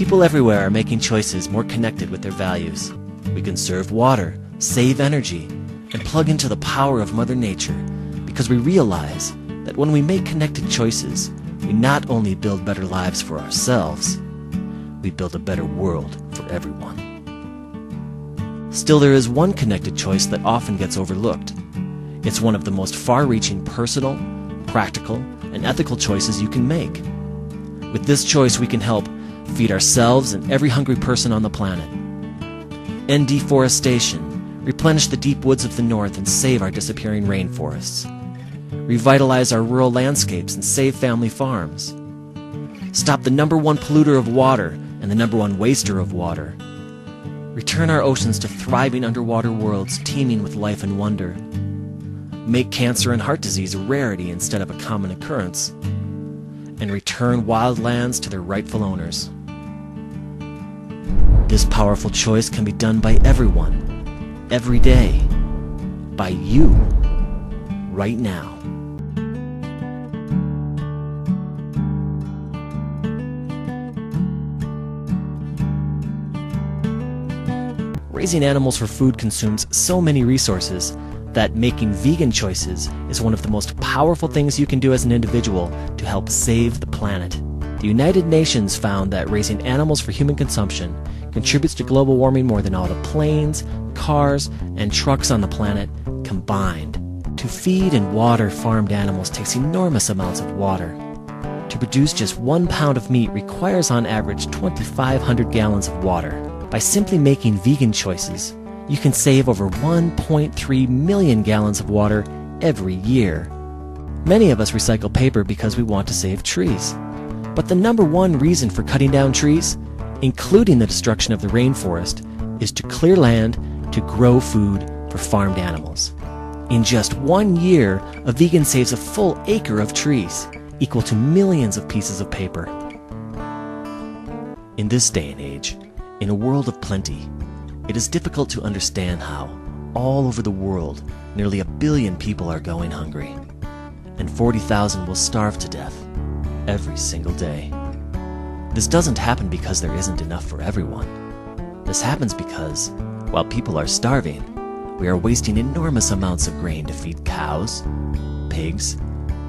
People everywhere are making choices more connected with their values. We conserve water, save energy, and plug into the power of Mother Nature because we realize that when we make connected choices, we not only build better lives for ourselves, we build a better world for everyone. Still, there is one connected choice that often gets overlooked. It's one of the most far-reaching personal, practical, and ethical choices you can make. With this choice, we can help feed ourselves and every hungry person on the planet, end deforestation, replenish the deep woods of the north and save our disappearing rainforests, revitalize our rural landscapes and save family farms, stop the #1 polluter of water and the #1 waster of water, return our oceans to thriving underwater worlds teeming with life and wonder, make cancer and heart disease a rarity instead of a common occurrence, and return wild lands to their rightful owners. This powerful choice can be done by everyone, every day, by you, right now. Raising animals for food consumes so many resources that making vegan choices is one of the most powerful things you can do as an individual to help save the planet. The United Nations found that raising animals for human consumption contributes to global warming more than all the planes, cars, and trucks on the planet combined. To feed and water farmed animals takes enormous amounts of water. To produce just 1 pound of meat requires on average 2,500 gallons of water. By simply making vegan choices, you can save over 1.3 million gallons of water every year. Many of us recycle paper because we want to save trees. But the #1 reason for cutting down trees, including the destruction of the rainforest, is to clear land to grow food for farmed animals. In just 1 year, a vegan saves a full acre of trees, equal to millions of pieces of paper. In this day and age, in a world of plenty, it is difficult to understand how, all over the world, nearly 1 billion people are going hungry, and 40,000 will starve to death every single day. This doesn't happen because there isn't enough for everyone. This happens because, while people are starving, we are wasting enormous amounts of grain to feed cows, pigs,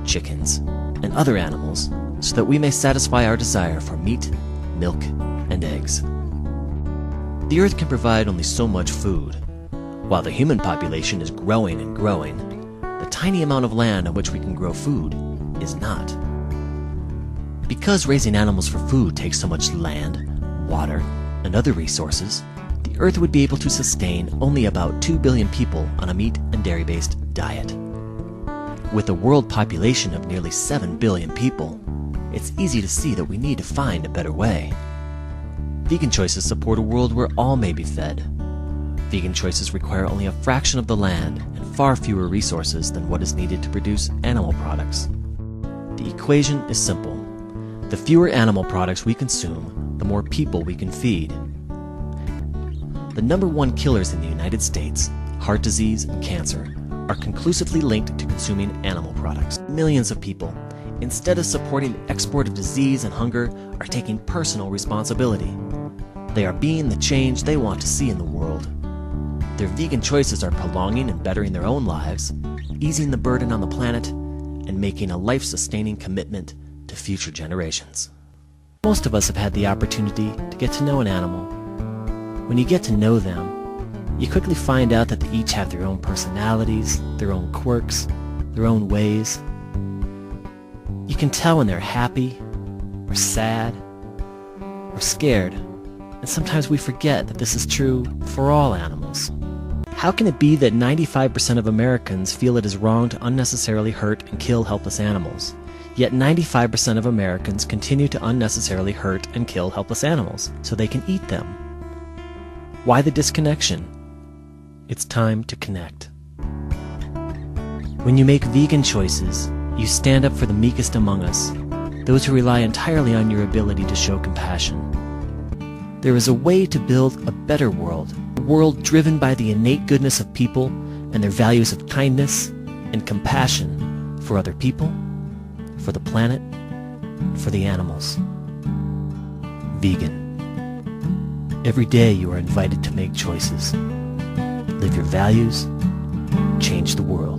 chickens, and other animals so that we may satisfy our desire for meat, milk, and eggs. The Earth can provide only so much food. While the human population is growing and growing, the tiny amount of land on which we can grow food is not. Because raising animals for food takes so much land, water, and other resources, the Earth would be able to sustain only about 2 billion people on a meat and dairy-based diet. With a world population of nearly 7 billion people, it's easy to see that we need to find a better way. Vegan choices support a world where all may be fed. Vegan choices require only a fraction of the land and far fewer resources than what is needed to produce animal products. The equation is simple. The fewer animal products we consume, the more people we can feed. The #1 killers in the United States, heart disease and cancer, are conclusively linked to consuming animal products. Millions of people, instead of supporting the export of disease and hunger, are taking personal responsibility. They are being the change they want to see in the world. Their vegan choices are prolonging and bettering their own lives, easing the burden on the planet, and making a life-sustaining commitment to future generations. Most of us have had the opportunity to get to know an animal. When you get to know them, you quickly find out that they each have their own personalities, their own quirks, their own ways. You can tell when they're happy, or sad, or scared, and sometimes we forget that this is true for all animals. How can it be that 95% of Americans feel it is wrong to unnecessarily hurt and kill helpless animals, yet 95% of Americans continue to unnecessarily hurt and kill helpless animals so they can eat them? Why the disconnection? It's time to connect. When you make vegan choices, you stand up for the meekest among us, those who rely entirely on your ability to show compassion. There is a way to build a better world, a world driven by the innate goodness of people and their values of kindness and compassion for other people, for the planet, for the animals. Vegan. Every day you are invited to make choices. Live your values, change the world.